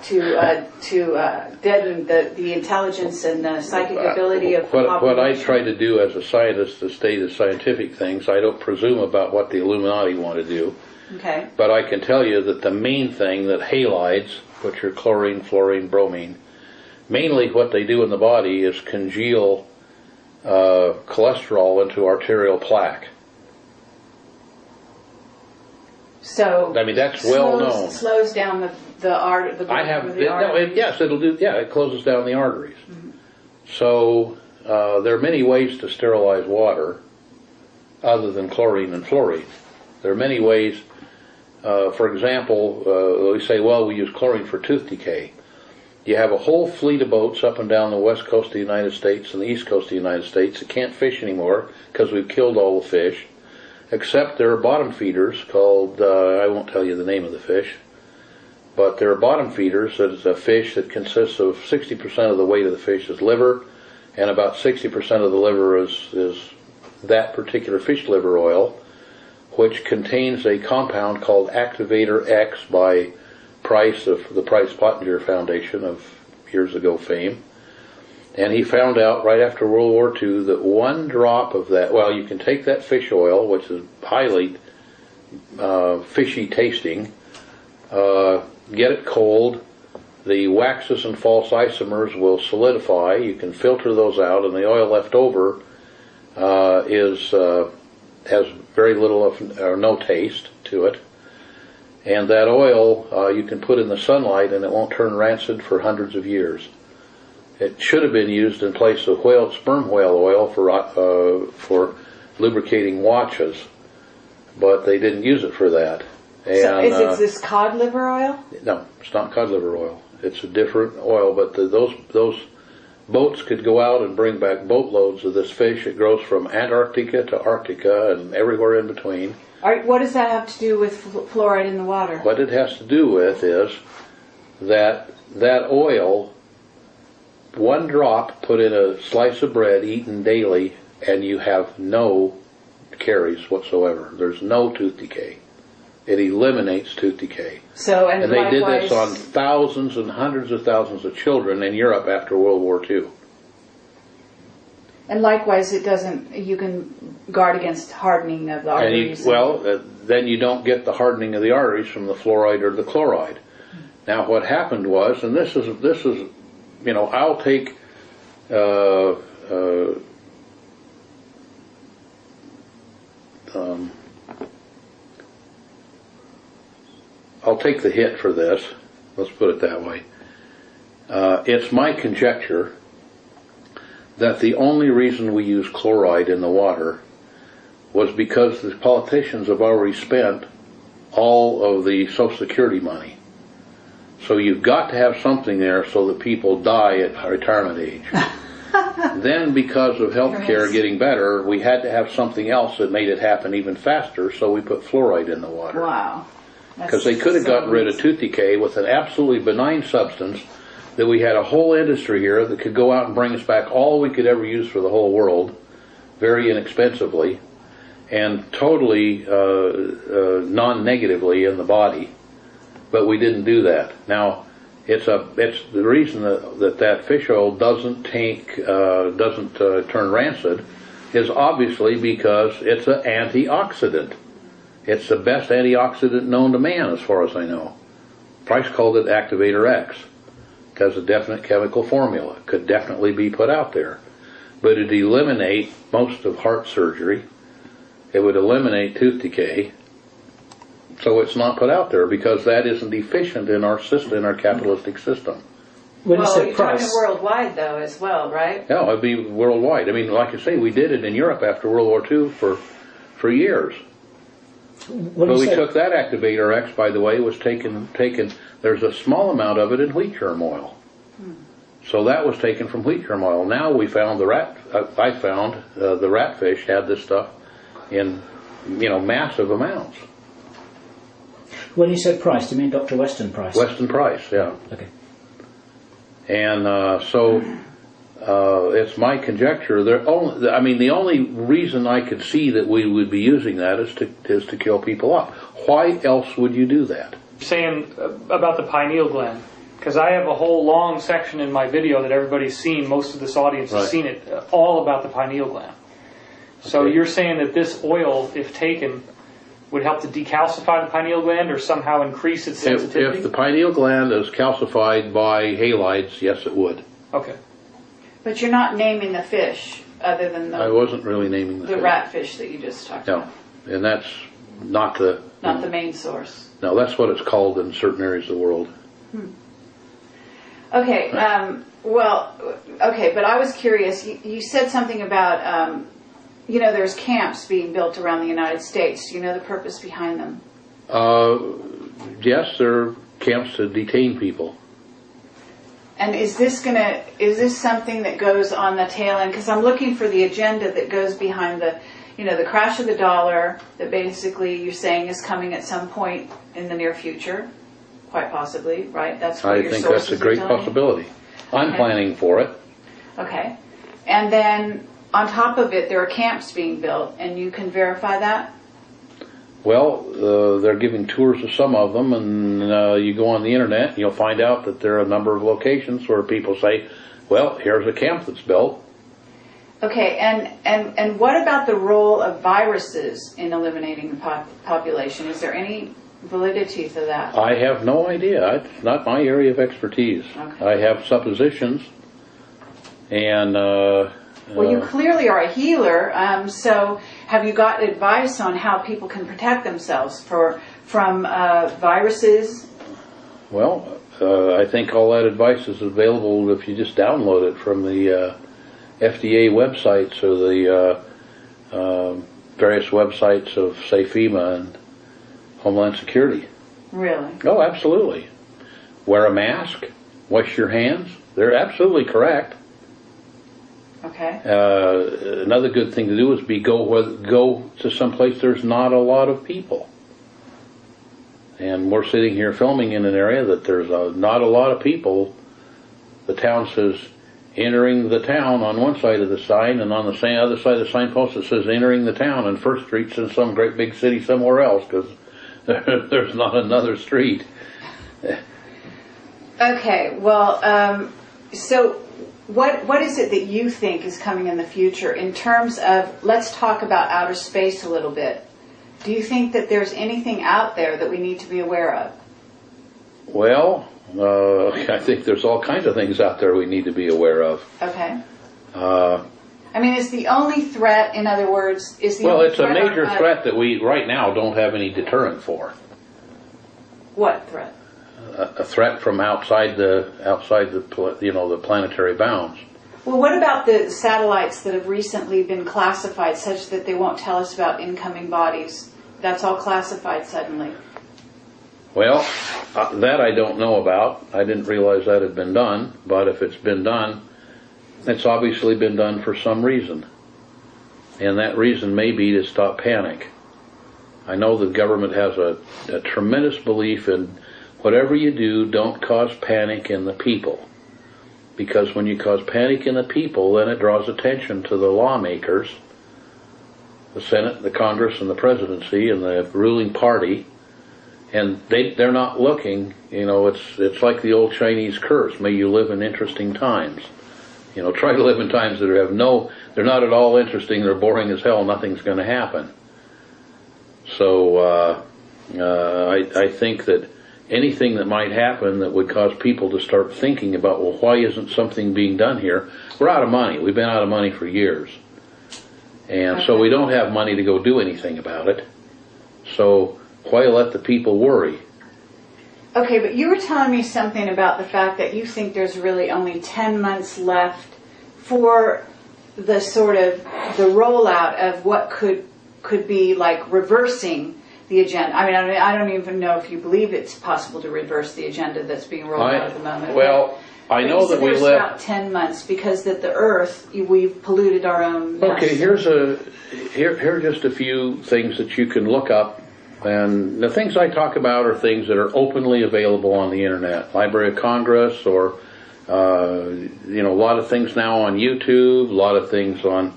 deaden the intelligence and the psychic ability of the population? What I try to do as a scientist to state the scientific things, I don't presume about what the Illuminati want to do. Okay. But I can tell you that the main thing that halides, which are chlorine, fluorine, bromine, mainly what they do in the body is congeal cholesterol into arterial plaque. So I mean, that's well known. Slows down the I have the artery. yes, it'll do. Yeah, it closes down the arteries. Mm-hmm. So there are many ways to sterilize water, other than chlorine and fluorine. There are many ways. For example, we say, well, we use chlorine for tooth decay. You have a whole fleet of boats up and down the west coast of the United States and the east coast of the United States that can't fish anymore because we've killed all the fish, except there are bottom feeders called, I won't tell you the name of the fish, but there are bottom feeders. That is a fish that consists of 60% of the weight of the fish is liver, and about 60% of the liver is that particular fish liver oil, which contains a compound called Activator X by Price of the Price-Pottinger Foundation of years ago fame. And he found out right after World War II that one drop of that, well, you can take that fish oil, which is highly fishy tasting, get it cold, the waxes and false isomers will solidify, you can filter those out, and the oil left over has very little or no taste to it. And that oil you can put in the sunlight and it won't turn rancid for hundreds of years. It should have been used in place of sperm whale oil for lubricating watches, but they didn't use it for that. And, so is it this cod liver oil? No, it's not cod liver oil. It's a different oil, but those boats could go out and bring back boatloads of this fish. It grows from Antarctica to Arctica and everywhere in between. What does that have to do with fluoride in the water? What it has to do with is that oil, one drop put in a slice of bread eaten daily, and you have no caries whatsoever. There's no tooth decay. It eliminates tooth decay. And they did this on thousands and hundreds of thousands of children in Europe after World War II. And likewise, you can guard against hardening of the arteries. Then you don't get the hardening of the arteries from the fluoride or the chloride. Now what happened was, and this is, I'll take, I'll take the hit for this. Let's put it that way. It's my conjecture that the only reason we use chloride in the water was because the politicians have already spent all of the Social Security money. So you've got to have something there so that people die at retirement age. Then because of health care getting better, we had to have something else that made it happen even faster, so we put fluoride in the water. Wow. Because they could have gotten rid of tooth decay with an absolutely benign substance that we had a whole industry here that could go out and bring us back all we could ever use for the whole world, very inexpensively, and totally non-negatively in the body. But we didn't do that. Now, it's the reason that fish oil doesn't turn rancid is obviously because it's an antioxidant. It's the best antioxidant known to man, as far as I know. Price called it Activator X. It has a definite chemical formula. It could definitely be put out there. But it'd eliminate most of heart surgery. It would eliminate tooth decay. So it's not put out there because that isn't efficient in our system, in our capitalistic system. When you say you're price, talking worldwide, though, as well, right? No, it'd be worldwide. I mean, like I say, we did it in Europe after World War II for years. But we took that Activator X, by the way, was taken. There's a small amount of it in wheat germ oil. So that was taken from wheat germ oil. Now we found the ratfish had this stuff in massive amounts. When you said Price, do you mean Dr. Weston Price? Weston Price, yeah. Okay. And so it's my conjecture. The only reason I could see that we would be using that is to kill people off. Why else would you do that? Saying about the pineal gland, because I have a whole long section in my video that everybody's seen. Most of this audience has seen it, all about the pineal gland. So you're saying that this oil, if taken, would help to decalcify the pineal gland or somehow increase its sensitivity? If the pineal gland is calcified by halides, yes, it would. Okay. But you're not naming the fish other than I wasn't really naming the fish. ratfish that you just talked about. No, and that's not the main source. No, that's what it's called in certain areas of the world. Okay. But I was curious. You said something about there's camps being built around the United States. Do you know the purpose behind them? Yes, there are camps to detain people. And is this something that goes on the tail end? Because I'm looking for the agenda that goes behind the crash of the dollar that basically you're saying is coming at some point in the near future, quite possibly, right? That's what I think that's a great possibility. I'm planning for it. Okay. And then on top of it, there are camps being built, and you can verify that? Well, they're giving tours of some of them, and you go on the internet and you'll find out that there are a number of locations where people say, well, here's a camp that's built. Okay, and what about the role of viruses in eliminating the population? Is there any validity to that? I have no idea. It's not my area of expertise. Okay. I have suppositions, and well, you clearly are a healer, so have you got advice on how people can protect themselves from viruses? Well, I think all that advice is available if you just download it from the FDA websites or the various websites of, say, FEMA and Homeland Security. Really? Oh, absolutely. Wear a mask, wash your hands. They're absolutely correct. Okay. Another good thing to do is go to some place there's not a lot of people. And we're sitting here filming in an area that there's not a lot of people. The town says entering the town on one side of the sign, and on the other side of the signpost it says entering the town, and First Street's in some great big city somewhere else because there's not another street. Okay, well, so what is it that you think is coming in the future in terms of, let's talk about outer space a little bit. Do you think that there's anything out there that we need to be aware of? Well, I think there's all kinds of things out there we need to be aware of. Okay. I mean, is the only threat, in other words, Well, it's a major threat that we right now don't have any deterrent for. What threat? A threat from outside the planetary bounds. Well, what about the satellites that have recently been classified such that they won't tell us about incoming bodies? That's all classified suddenly. Well, that I don't know about. I didn't realize that had been done, but if it's been done, it's obviously been done for some reason. And that reason may be to stop panic. I know the government has a tremendous belief in whatever you do, don't cause panic in the people. Because when you cause panic in the people, then it draws attention to the lawmakers, the Senate, the Congress, and the presidency, and the ruling party. And they're not looking, it's like the old Chinese curse, may you live in interesting times. Try to live in times that they're not at all interesting, they're boring as hell, nothing's going to happen. So I think that anything that might happen that would cause people to start thinking about, well, why isn't something being done here? We're out of money. We've been out of money for years. And so we don't have money to go do anything about it. So why let the people worry? Okay, but you were telling me something about the fact that you think there's really only 10 months left for the the rollout of what could be like reversing the agenda. I mean, I don't even know if you believe it's possible to reverse the agenda that's being rolled out at the moment. Well, I know that we there's live. about 10 months because that the Earth, we've polluted our own mess. Okay, here are just a few things that you can look up, and the things I talk about are things that are openly available on the internet, Library of Congress, or a lot of things now on YouTube, a lot of things on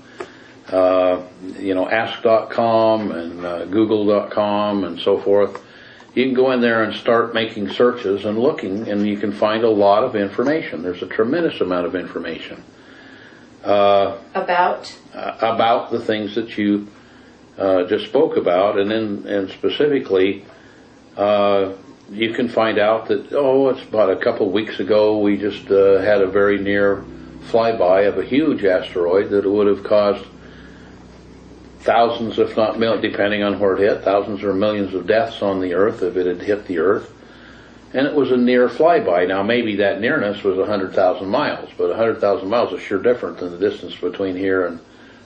ask.com and google.com and so forth. You can go in there and start making searches and looking, and you can find a lot of information. There's a tremendous amount of information About the things that you just spoke about, and specifically, you can find out that it's about a couple weeks ago we just had a very near flyby of a huge asteroid that would have caused thousands, if not millions, depending on where it hit, thousands or millions of deaths on the Earth if it had hit the Earth. And it was a near flyby. Now, maybe that nearness was 100,000 miles, but 100,000 miles is sure different than the distance between here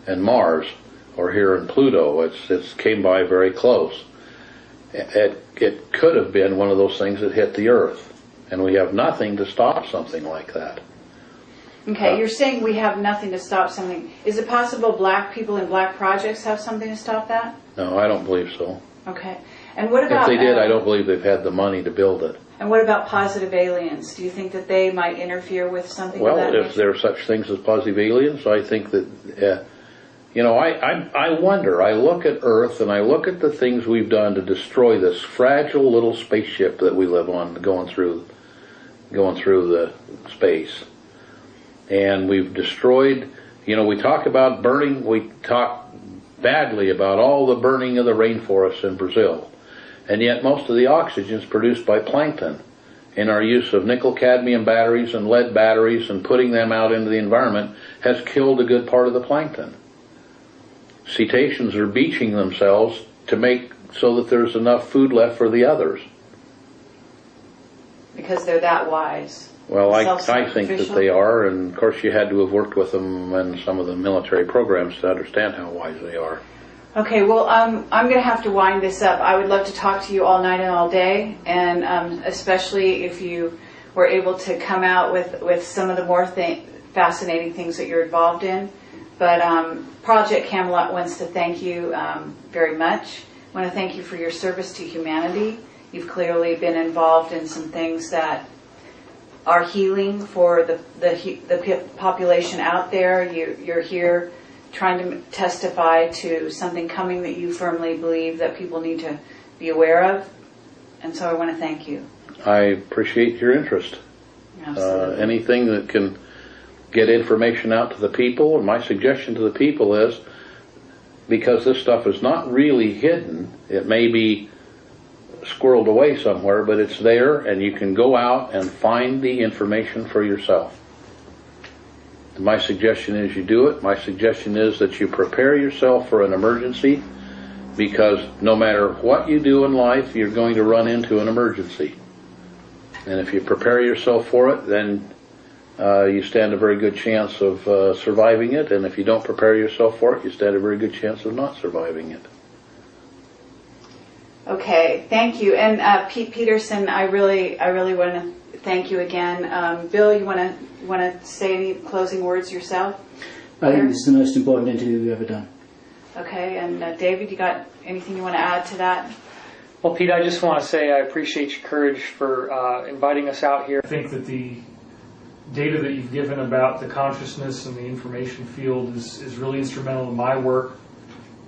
and Mars, or here in Pluto. It came by very close. It could have been one of those things that hit the Earth, and we have nothing to stop something like that. Okay, you're saying we have nothing to stop something. Is it possible black people in black projects have something to stop that? No, I don't believe so. Okay. And what about... If they did, I don't believe they've had the money to build it. And what about positive aliens? Do you think that they might interfere with something of that Well, if nature? there are such things as positive aliens, I think that, I wonder, I look at Earth and I look at the things we've done to destroy this fragile little spaceship that we live on, going through the space. And we've destroyed, we talk about burning, we talk badly about all the burning of the rainforests in Brazil. And yet most of the oxygen is produced by plankton. And our use of nickel-cadmium batteries and lead batteries and putting them out into the environment has killed a good part of the plankton. Cetaceans are beaching themselves to make so that there's enough food left for the others. Because they're that wise. Well, I think that they are, and of course you had to have worked with them in some of the military programs to understand how wise they are. Okay, well, I'm going to have to wind this up. I would love to talk to you all night and all day, and especially if you were able to come out with some of the more fascinating things that you're involved in. But Project Camelot wants to thank you very much. I want to thank you for your service to humanity. You've clearly been involved in some things that are healing for the population out there. You're here trying to testify to something coming that you firmly believe that people need to be aware of. And so I want to thank you. I appreciate your interest. Absolutely. Anything that can get information out to the people, and my suggestion to the people is, because this stuff is not really hidden, it may be squirreled away somewhere, but it's there, and you can go out and find the information for yourself. My suggestion is you do it. My suggestion is that you prepare yourself for an emergency, because no matter what you do in life, you're going to run into an emergency. And if you prepare yourself for it, then you stand a very good chance of surviving it, and if you don't prepare yourself for it, you stand a very good chance of not surviving it. Okay, thank you. And Pete Peterson, I really want to thank you again. Bill, you want to say any closing words yourself? I think this is the most important interview we've ever done. Okay, and David, you got anything you want to add to that? Well, Pete, I just want to say I appreciate your courage for inviting us out here. I think that the data that you've given about the consciousness and the information field is really instrumental in my work,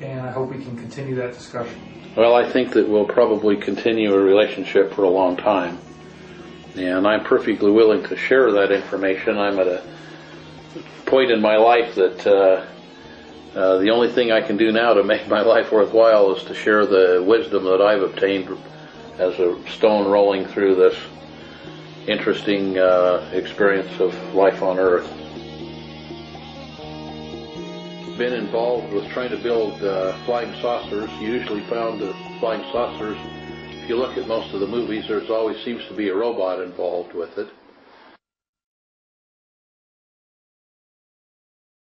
and I hope we can continue that discussion. Well, I think that we'll probably continue a relationship for a long time, and I'm perfectly willing to share that information. I'm at a point in my life that the only thing I can do now to make my life worthwhile is to share the wisdom that I've obtained as a stone rolling through this interesting experience of life on Earth. Been involved with trying to build flying saucers. You usually found that flying saucers, if you look at most of the movies, there's always seems to be a robot involved with it.